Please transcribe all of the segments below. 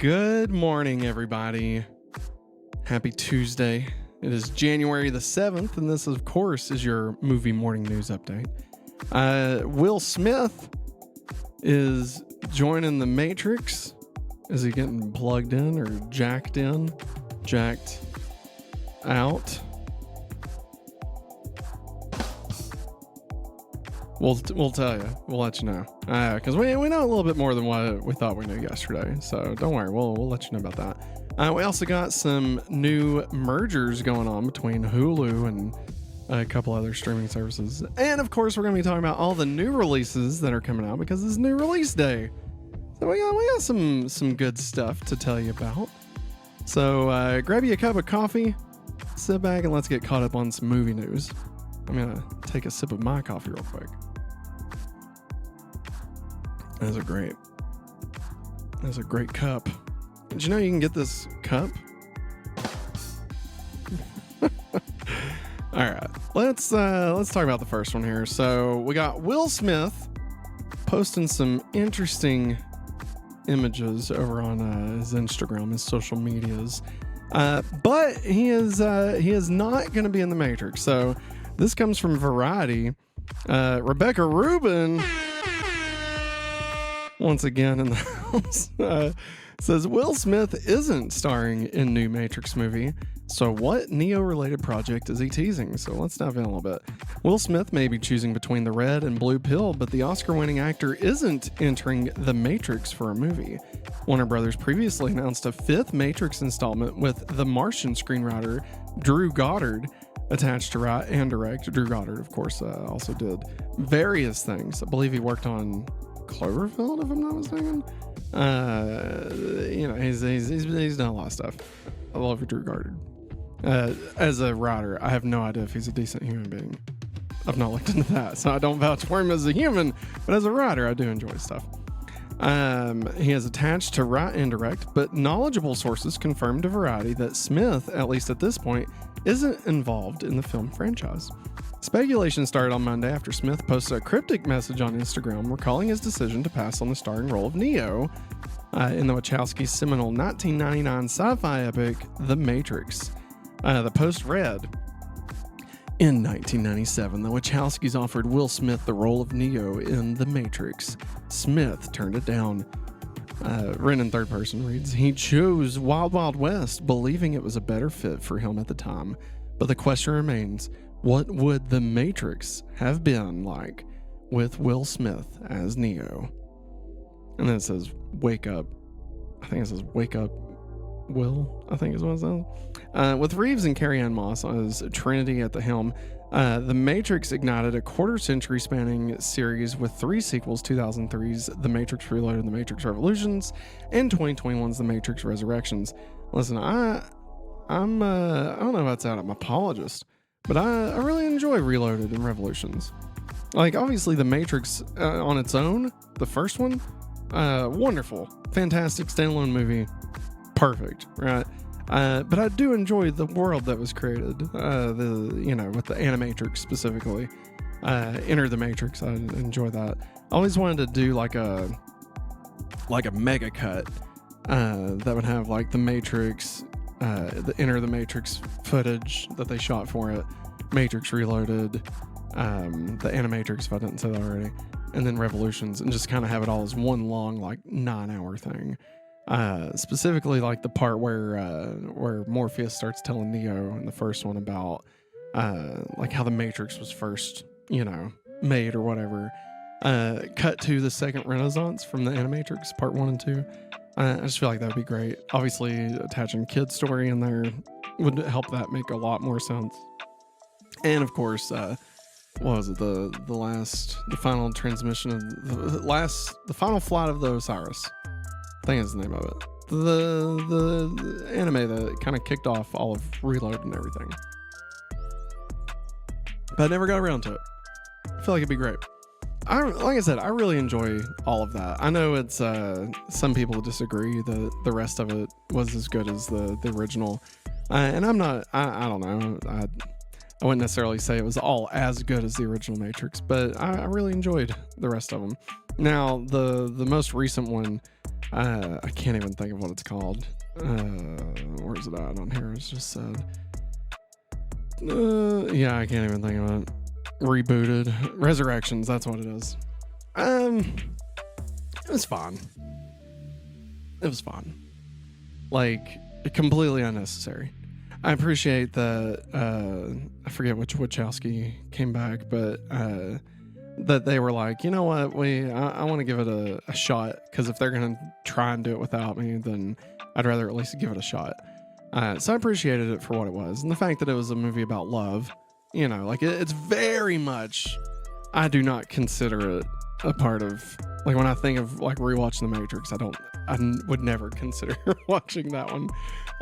Good morning, everybody. Happy Tuesday. It is January the 7th, and this, of course, is your movie morning news update. Will Smith is joining the Matrix. Is he getting plugged in or jacked in? Jacked out? We'll tell you. We'll let you know. Because we know a little bit more than what we thought we knew yesterday. So don't worry. We'll let you know about that. We also got some new mergers going on between Hulu and a couple other streaming services. And of course, we're going to be talking about all the new releases that are coming out because it's new release day. So we got some good stuff to tell you about. So grab you a cup of coffee, sit back, and let's get caught up on some movie news. I'm going to take a sip of my coffee real quick. That's a great cup. Did you know you can get this cup? All right, let's talk about the first one here. So we got Will Smith posting some interesting images over on his Instagram, his social medias, but he is not going to be in the Matrix. So this comes from Variety. Rebecca Rubin, once again in the house, says Will Smith isn't starring in new Matrix movie. So what Neo-related project is he teasing? So let's dive in a little bit. Will Smith may be choosing between the red and blue pill, but the Oscar-winning actor isn't entering The Matrix for a movie. Warner Brothers previously announced a fifth Matrix installment with The Martian screenwriter Drew Goddard attached to write and direct. Drew Goddard, of course, also did various things. I believe he worked on Cloverfield, if I'm not mistaken. He's done a lot of stuff. I love Drew Goddard. As a writer, I have no idea if he's a decent human being. I've not looked into that, so I don't vouch for him as a human, but as a writer, I do enjoy stuff. He is attached to write and direct, but knowledgeable sources confirmed to Variety that Smith, at least at this point, isn't involved in the film franchise. Speculation started on Monday after Smith posted a cryptic message on Instagram recalling his decision to pass on the starring role of Neo in the Wachowski's seminal 1999 sci-fi epic, The Matrix. The post read, in 1997, the Wachowskis offered Will Smith the role of Neo in The Matrix. Smith turned it down. Written in third person reads, he chose Wild Wild West, believing it was a better fit for him at the time. But the question remains, what would The Matrix have been like with Will Smith as Neo? And then it says, wake up. I think it says, wake up, Will, I think is what it says. With Reeves and Carrie-Anne Moss as Trinity at the helm, The Matrix ignited a quarter-century spanning series with three sequels: 2003's The Matrix Reloaded and The Matrix Revolutions, and 2021's The Matrix Resurrections. Listen, I don't know if that's out. I'm an apologist, but I really enjoy Reloaded and Revolutions. Like, obviously, The Matrix on its own, the first one, wonderful, fantastic standalone movie, perfect, right? But I do enjoy the world that was created, with the Animatrix specifically. Enter the Matrix, I enjoy that. I always wanted to do like a mega cut that would have like the Matrix, the Enter the Matrix footage that they shot for it, Matrix Reloaded, the Animatrix, if I didn't say that already, and then Revolutions, and just kind of have it all as one long, like 9-hour thing. Specifically like the part where Morpheus starts telling Neo in the first one about like how the Matrix was first, made or whatever. Cut to the second Renaissance from the Animatrix part 1 and 2. I just feel like that would be great. Obviously, attaching kid story in there would help that make a lot more sense. And of course, what was it? The final transmission of the final flight of the Osiris. I think is the name of it. The anime that kind of kicked off all of Reload and everything. But I never got around to it. I feel like it'd be great. Like I said, I really enjoy all of that. I know it's some people disagree that the rest of it was as good as the original. And I'm not, I don't know. I wouldn't necessarily say it was all as good as the original Matrix, but I really enjoyed the rest of them. Now, the most recent one, I can't even think of what it's called. Where's it at on here? It's just said. Yeah, I can't even think of it. Rebooted. Resurrections, that's what it is. It was fun. It was fun. Like, completely unnecessary. I appreciate that, I forget which Wachowski came back, but that they were like, you know what, I want to give it a shot, because if they're going to try and do it without me, then I'd rather at least give it a shot. So I appreciated it for what it was. And the fact that it was a movie about love, you know, like it's very much, I do not consider it a part of, like when I think of like rewatching The Matrix, I would never consider watching that one.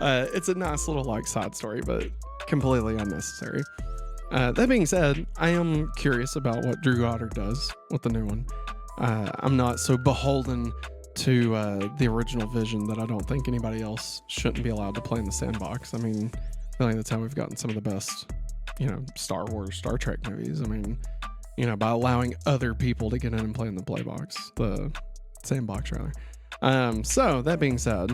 It's a nice little like side story, but completely unnecessary. That being said, I am curious about what Drew Goddard does with the new one. I'm not so beholden to the original vision that I don't think anybody else shouldn't be allowed to play in the sandbox. I mean, I feel like that's how we've gotten some of the best, you know, Star Wars, Star Trek movies. I mean, you know, by allowing other people to get in and play in the sandbox rather. So that being said,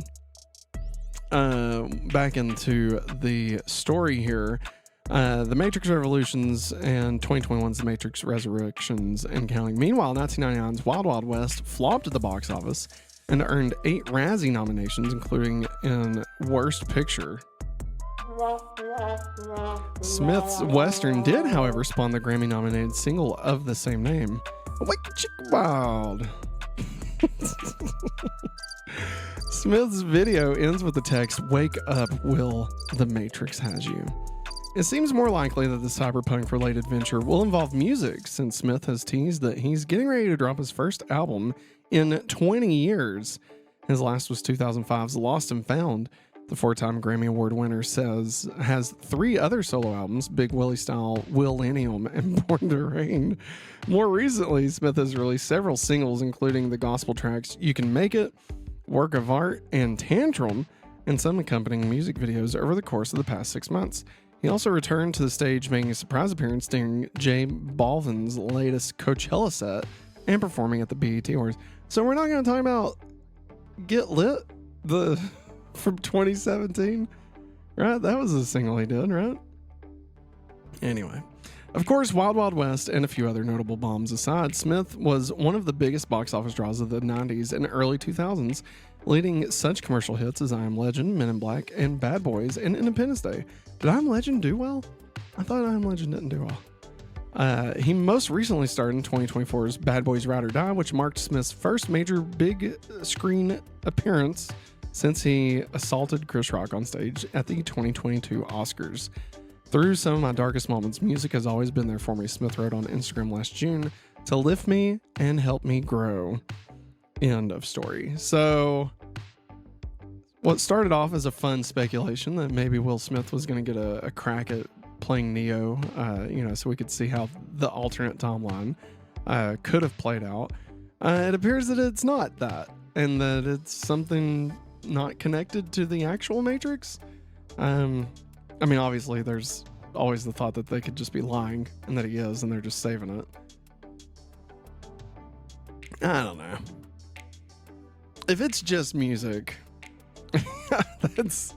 back into the story here. The Matrix Revolutions and 2021's The Matrix Resurrections and counting. Meanwhile, 1999's Wild Wild West flopped at the box office and earned 8 Razzie nominations, including in Worst Picture. Smith's Western did, however, spawn the Grammy-nominated single of the same name, Wicked Chick Wild. Smith's video ends with the text, "Wake up, Will, the Matrix has you." It seems more likely that the cyberpunk-related venture will involve music, since Smith has teased that he's getting ready to drop his first album in 20 years. His last was 2005's Lost and Found. The 4-time Grammy Award winner has 3 other solo albums, Big Willie Style, Willennium, and Born to Reign. More recently, Smith has released several singles, including the gospel tracks You Can Make It, Work of Art, and Tantrum, and some accompanying music videos over the course of the past 6 months. He also returned to the stage, making a surprise appearance during J Balvin's latest Coachella set and performing at the BET Awards. So we're not going to talk about Get Lit from 2017, right? That was a single he did, right? Anyway, of course, Wild Wild West and a few other notable bombs aside, Smith was one of the biggest box office draws of the 90s and early 2000s, leading such commercial hits as I Am Legend, Men in Black, and Bad Boys, and Independence Day. Did I Am Legend do well? I thought I Am Legend didn't do well. He most recently starred in 2024's Bad Boys Ride or Die, which marked Smith's first major big screen appearance since he assaulted Chris Rock on stage at the 2022 Oscars. Through some of my darkest moments, music has always been there for me, Smith wrote on Instagram last June, to lift me and help me grow. End of story. So what started off as a fun speculation that maybe Will Smith was going to get a crack at playing Neo, so we could see how the alternate timeline could have played out. It appears that it's not that, and that it's something not connected to the actual Matrix. I mean, obviously, there's always the thought that they could just be lying and that he is, and they're just saving it. I don't know. If it's just music, that's,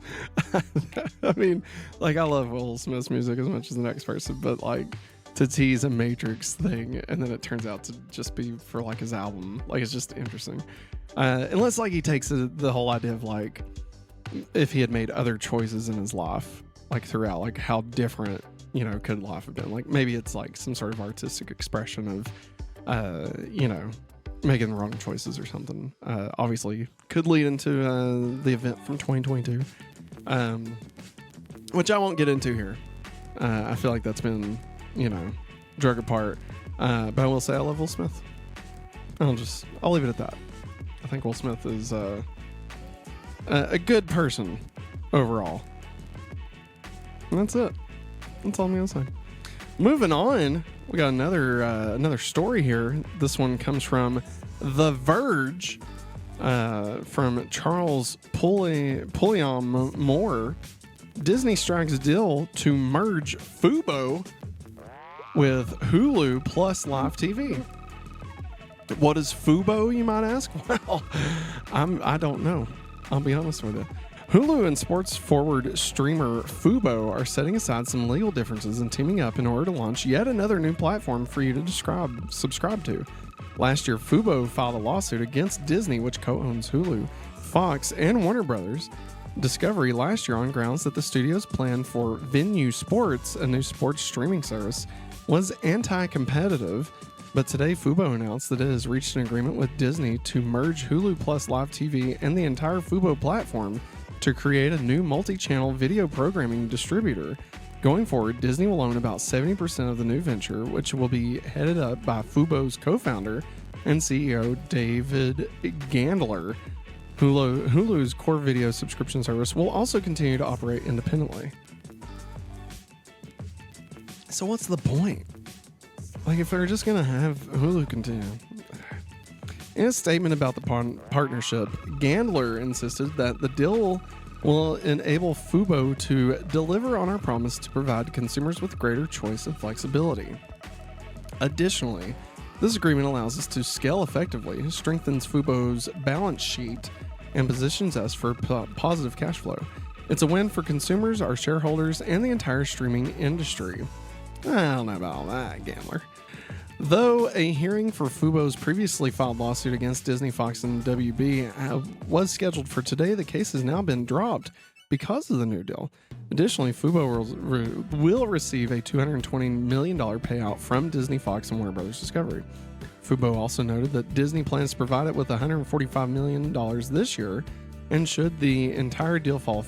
I mean, like, I love Will Smith's music as much as the next person, but like to tease a Matrix thing and then it turns out to just be for like his album, like, it's just interesting. Unless like he takes the whole idea of like, if he had made other choices in his life, like throughout, like how different, could life have been? Like maybe it's like some sort of artistic expression of, making the wrong choices or something. Obviously could lead into the event from 2022, which I won't get into here. I feel like that's been, drug apart. But I will say I love Will Smith. I'll leave it at that. I think Will Smith is a good person overall. And that's it. That's all I'm gonna say. Moving on, we got another story here. This one comes from The Verge, from Charles Pulliam Moore. Disney strikes deal to merge Fubo with Hulu plus live TV. What is Fubo, you might ask? Well, I don't know. I'll be honest with you. Hulu and sports-forward streamer Fubo are setting aside some legal differences and teaming up in order to launch yet another new platform for you to subscribe to. Last year, Fubo filed a lawsuit against Disney, which co-owns Hulu, Fox, and Warner Brothers Discovery last year on grounds that the studio's plan for Venue Sports, a new sports streaming service, was anti-competitive. But today, Fubo announced that it has reached an agreement with Disney to merge Hulu Plus Live TV and the entire Fubo platform to create a new multi-channel video programming distributor. Going forward, Disney will own about 70% of the new venture, which will be headed up by Fubo's co-founder and CEO David Gandler. Hulu's core video subscription service will also continue to operate independently. So what's the point? Like, if they're just going to have Hulu continue. In a statement about the partnership, Gandler insisted that the deal will enable Fubo to deliver on our promise to provide consumers with greater choice and flexibility. Additionally, this agreement allows us to scale effectively, strengthens Fubo's balance sheet, and positions us for positive cash flow. It's a win for consumers, our shareholders, and the entire streaming industry. I don't know about all that, Gandler. Though a hearing for Fubo's previously filed lawsuit against Disney, Fox, and WB was scheduled for today, the case has now been dropped because of the new deal. Additionally, Fubo will receive a $220 million payout from Disney, Fox, and Warner Brothers Discovery. Fubo also noted that Disney plans to provide it with $145 million this year, and should the entire deal fall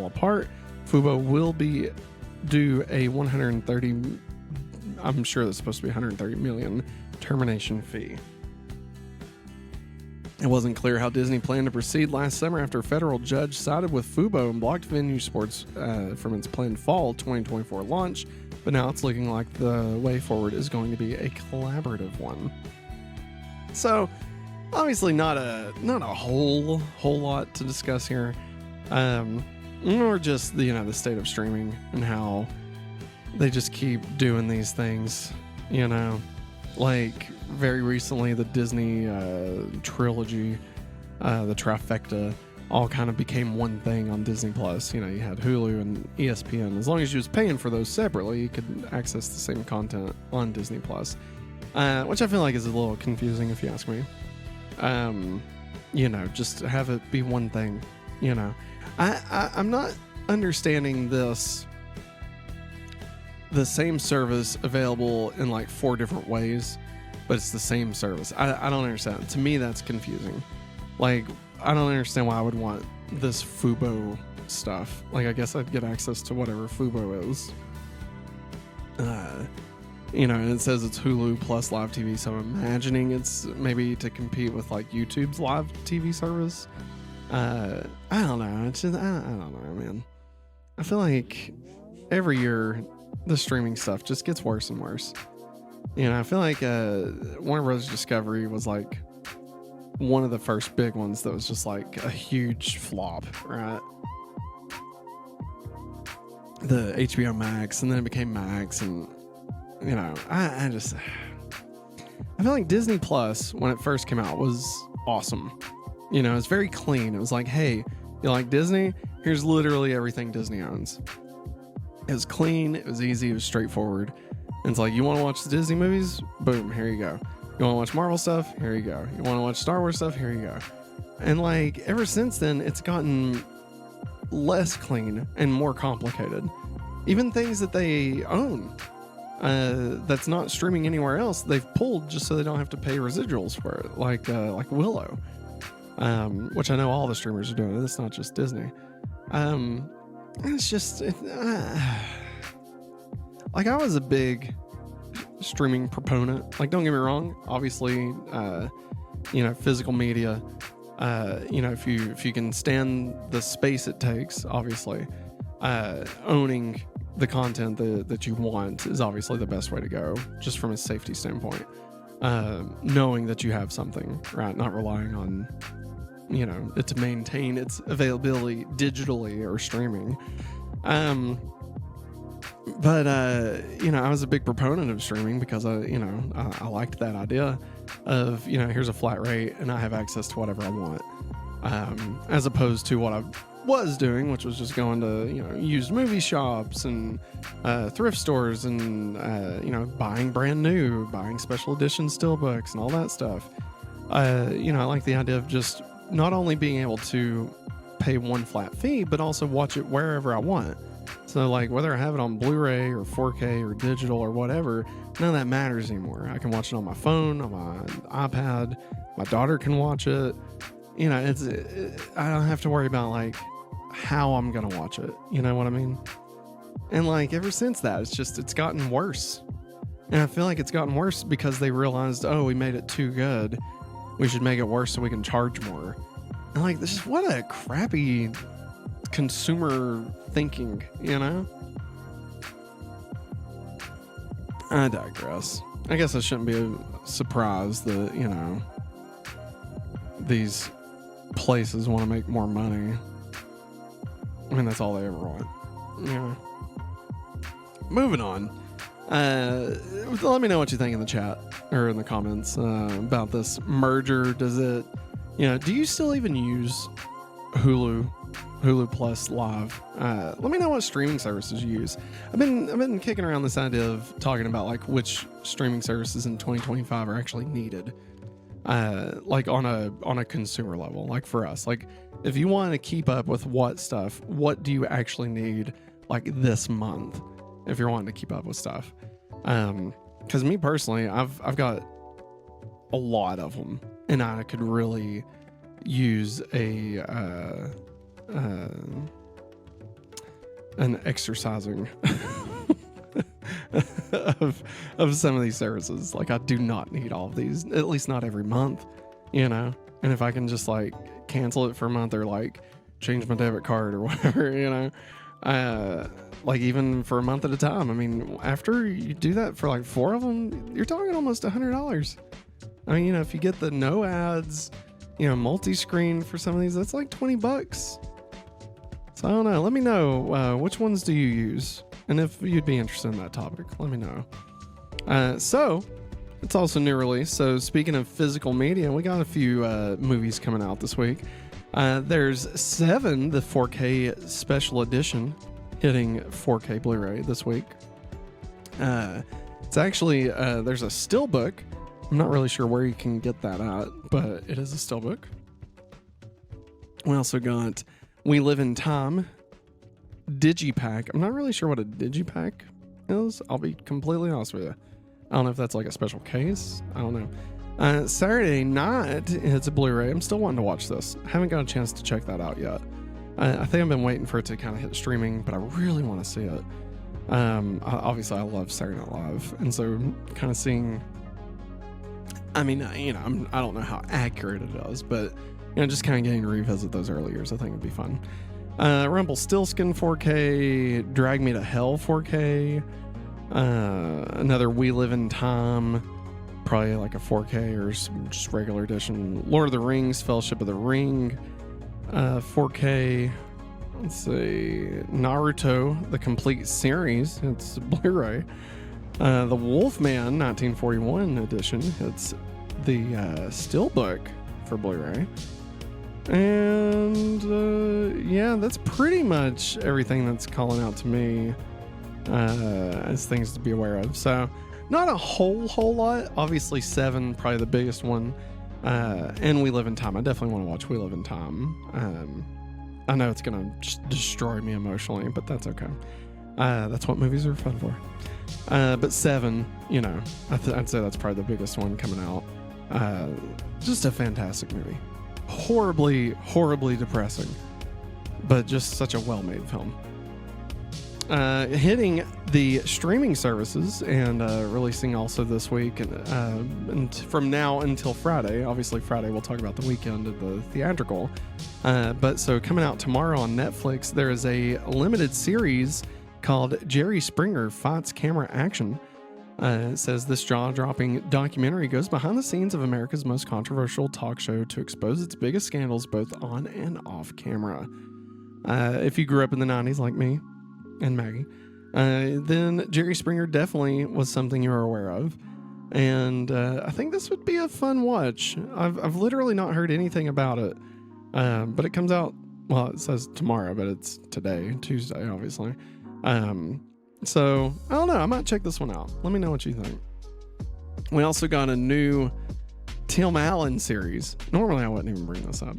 apart, Fubo will be due a I'm sure that's supposed to be $130 million termination fee. It wasn't clear how Disney planned to proceed last summer after a federal judge sided with Fubo and blocked Venue Sports from its planned fall 2024 launch, but now it's looking like the way forward is going to be a collaborative one. So, obviously not a whole lot to discuss here, or just the state of streaming and how they just keep doing these things, like very recently the Disney trilogy, the trifecta, all kind of became one thing on Disney Plus. You had Hulu and ESPN. As long as you was paying for those separately, you could access the same content on Disney Plus, which I feel like is a little confusing if you ask me. Just have it be one thing. I'm not understanding this. The same service available in like 4 different ways, but it's the same service. I don't understand. To me, that's confusing. Like, I don't understand why I would want this Fubo stuff. Like, I guess I'd get access to whatever Fubo is. And it says it's Hulu plus live TV, so I'm imagining it's maybe to compete with like YouTube's live TV service. I don't know. It's just, I don't know, man. I feel like every year the streaming stuff just gets worse and worse. I feel like Warner Brothers Discovery was like one of the first big ones that was just like a huge flop, right? The HBO Max, and then it became Max, and I feel like Disney Plus, when it first came out, was awesome. It was very clean. It was like, hey, you like Disney? Here's literally everything Disney owns. It was clean, it was easy, it was straightforward. And it's like, you want to watch the Disney movies? Boom, here you go. You want to watch Marvel stuff? Here you go. You want to watch Star Wars stuff? Here you go. And like, ever since then, it's gotten less clean and more complicated. Even things that they own, that's not streaming anywhere else, they've pulled just so they don't have to pay residuals for it, like Willow, which I know all the streamers are doing. It's not just Disney. It's just like, I was a big streaming proponent. Like, don't get me wrong, obviously, physical media, if you can stand the space it takes, obviously, owning the content that you want is obviously the best way to go, just from a safety standpoint. Knowing that you have something, right? Not relying on it to maintain its availability digitally or streaming. But I was a big proponent of streaming because I liked that idea. of, here's a flat rate and I have access to whatever I want. As opposed to what I was doing, which was just going to, used movie shops and thrift stores and, buying brand new, buying special edition steelbooks and all that stuff. I like the idea of just not only being able to pay one flat fee, but also watch it wherever I want. So like whether I have it on Blu-ray or 4K or digital or whatever, none of that matters anymore. I can watch it on my phone, on my iPad. My daughter can watch it. I don't have to worry about like how I'm going to watch it. You know what I mean? And like ever since that, it's gotten worse. And I feel like it's gotten worse because they realized, oh, we made it too good. We should make it worse so we can charge more. And like, this is what a crappy consumer thinking, I digress. I guess it shouldn't be a surprise that, these places want to make more money. I mean, that's all they ever want. Moving on. Let me know what you think in the chat or in the comments about this merger. Does it, do you still even use Hulu Plus Live? Let me know what streaming services you use. I've been kicking around this idea of talking about like which streaming services in 2025 are actually needed. Like on a consumer level, like for us, like if you want to keep up with what do you actually need like this month if you're wanting to keep up with stuff? Because me personally, I've got a lot of them, and I could really use an exercising of some of these services. Like I do not need all of these, at least not every month, and if I can just like cancel it for a month or like change my debit card or whatever, like even for a month at a time. I mean, after you do that for like 4 of them, you're talking almost $100. I mean, if you get the no ads, multi-screen for some of these, that's like $20. So I don't know. Let me know, which ones do you use? And if you'd be interested in that topic, let me know. So it's also new release. So speaking of physical media, we got a few movies coming out this week. There's Seven, the 4K special edition, hitting 4K Blu-ray this week. It's actually, there's a steelbook. I'm not really sure where you can get that at, but it is a steelbook. We also got We Live in Time Digipack. I'm not really sure what a Digipack is. I'll be completely honest with you. I don't know if that's like a special case. I don't know. Saturday night, it's a Blu-ray. I'm still wanting to watch this. I haven't got a chance to check that out yet. I think I've been waiting for it to kind of hit streaming, but I really want to see it. Obviously, I love Saturday Night Live, and so kind of seeing. I mean, I don't know how accurate it is, but just kind of getting to revisit those early years, I think would be fun. Rumpelstiltskin 4K, Drag Me to Hell 4K, another We Live in Time, probably like a 4K or just regular edition. Lord of the Rings, Fellowship of the Ring, 4K. Let's see, Naruto, the complete series. It's Blu-ray. The Wolfman 1941 edition. It's the steelbook for Blu-ray. And yeah, that's pretty much everything that's calling out to me as things to be aware of. So not a whole lot. Obviously Seven, probably the biggest one. And We Live in Time. I definitely want to watch We Live in Time. I know it's going to just destroy me emotionally, but that's okay. That's what movies are fun for. But Seven, I'd say that's probably the biggest one coming out. Just a fantastic movie. Horribly depressing, but just such a well-made film. Hitting the streaming services and releasing also this week, and from now until Friday. Obviously Friday we'll talk about the weekend of the theatrical, but so coming out tomorrow on Netflix, there is a limited series called Jerry Springer Fights Camera Action. It says this jaw-dropping documentary goes behind the scenes of America's most controversial talk show to expose its biggest scandals both on and off camera. If you grew up in the 90s like me and Maggie, then Jerry Springer definitely was something you were aware of. And I think this would be a fun watch. I've literally not heard anything about it. But it comes out, well, it says tomorrow, but it's today, Tuesday, obviously. So, I don't know. I might check this one out. Let me know what you think. We also got a new Tim Allen series. Normally, I wouldn't even bring this up.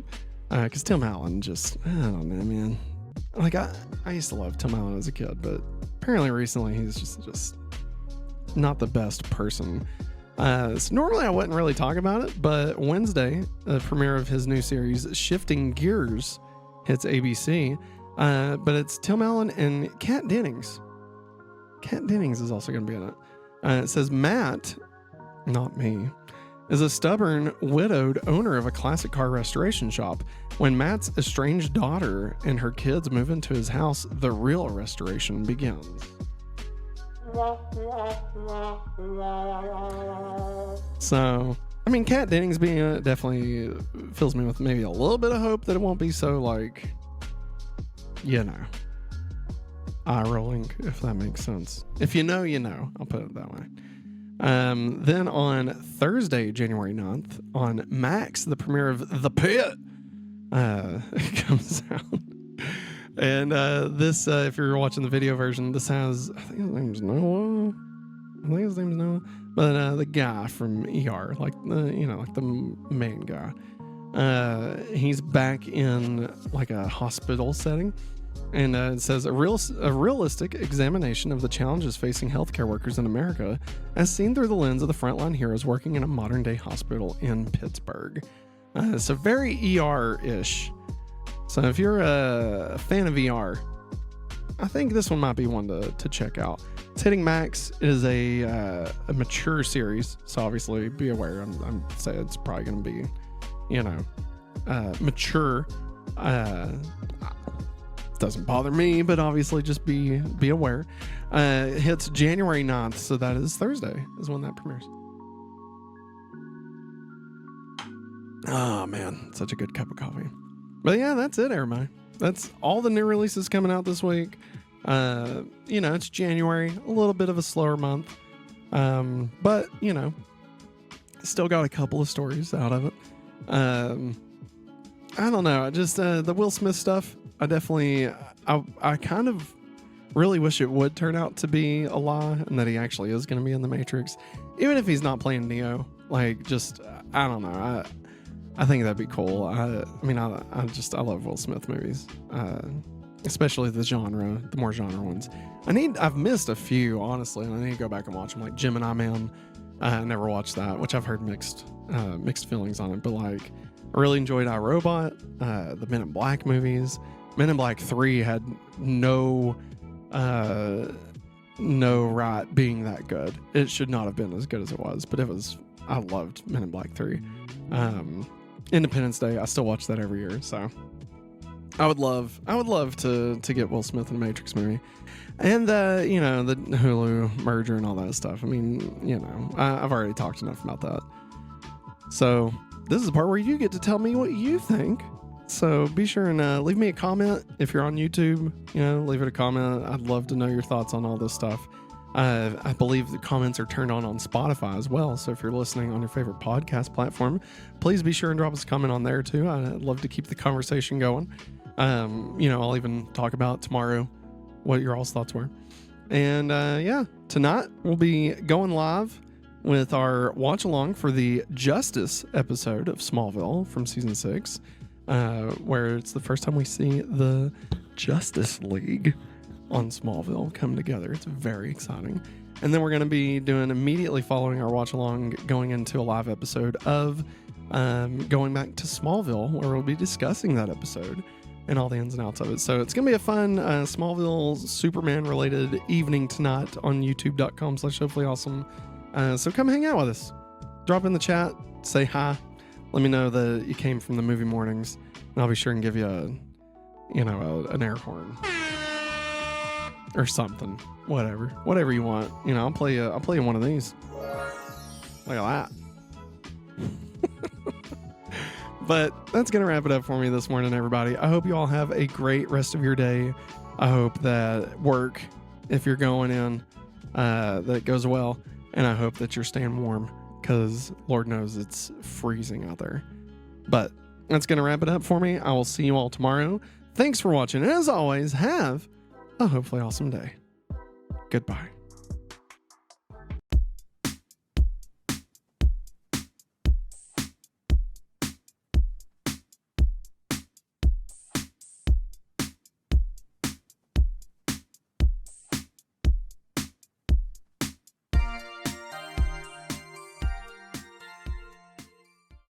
Because Tim Allen just, I don't know, man. Like, I used to love Tim Allen as a kid, but apparently recently he's just not the best person. So normally I wouldn't really talk about it, but Wednesday, the premiere of his new series, Shifting Gears, hits ABC. But it's Tim Allen and Kat Dennings. Kat Dennings is also going to be in it. It says Matt, not me, is a stubborn, widowed owner of a classic car restoration shop. When Matt's estranged daughter and her kids move into his house, the real restoration begins. So, I mean, Kat Dennings being in it definitely fills me with maybe a little bit of hope that it won't be so, like, you know, eye-rolling, if that makes sense. If you know, you know. I'll put it that way. Then on Thursday, January 9th, on Max, the premiere of The Pit comes out. And this, if you're watching the video version, this has, I think his name's Noah. But the guy from ER, like the main guy. He's back in like a hospital setting. And it says a realistic examination of the challenges facing healthcare workers in America, as seen through the lens of the frontline heroes working in a modern-day hospital in Pittsburgh. So very ER-ish. So if you're a fan of ER, I think this one might be one to check out. It's hitting Max. It is a mature series, so obviously be aware. I'm saying it's probably going to be, mature. Doesn't bother me, but obviously just be aware. It hits January 9th, so that is Thursday is when that premieres. Oh man, such a good cup of coffee. But yeah, that's it, everybody. That's all the new releases coming out this week. It's January, a little bit of a slower month. But still got a couple of stories out of it. I don't know, just the Will Smith stuff. I kind of really wish it would turn out to be a lie and that he actually is going to be in the Matrix, even if he's not playing Neo. Like, just I don't know. I think that'd be cool. I love Will Smith movies, especially the more genre ones. I've missed a few, honestly, and I need to go back and watch them. Like Gemini Man, I never watched that, which I've heard mixed feelings on it. But like, I really enjoyed iRobot, the Men in Black movies. Men in Black 3 had no right being that good. It should not have been as good as it was, but I loved Men in Black 3. Independence Day, I still watch that every year, so I would love to get Will Smith in a Matrix movie. And the Hulu merger and all that stuff. I mean, I've already talked enough about that. So this is the part where you get to tell me what you think. So be sure and leave me a comment if you're on YouTube. Leave it a comment. I'd love to know your thoughts on all this stuff. I believe the comments are turned on Spotify as well. So if you're listening on your favorite podcast platform, please be sure and drop us a comment on there too. I'd love to keep the conversation going. I'll even talk about tomorrow what your all's thoughts were. And tonight we'll be going live with our watch along for the Justice episode of Smallville from season 6. Where it's the first time we see the Justice League on Smallville come together. It's very exciting. And then we're going to be doing, immediately following our watch along, going into a live episode of going back to Smallville, where we'll be discussing that episode and all the ins and outs of it. So it's going to be a fun Smallville Superman related evening tonight on youtube.com/hopefullyawesome. So come hang out with us. Drop in the chat, say hi. Let me know that you came from the movie mornings, and I'll be sure and give you an air horn or something, whatever you want. I'll play you one of these. Look at that. But that's gonna wrap it up for me this morning, everybody. I hope you all have a great rest of your day. I hope that work, if you're going in, that it goes well. and I hope that you're staying warm because Lord knows it's freezing out there. But that's going to wrap it up for me. I will see you all tomorrow. Thanks for watching. As always, have a hopefully awesome day. Goodbye.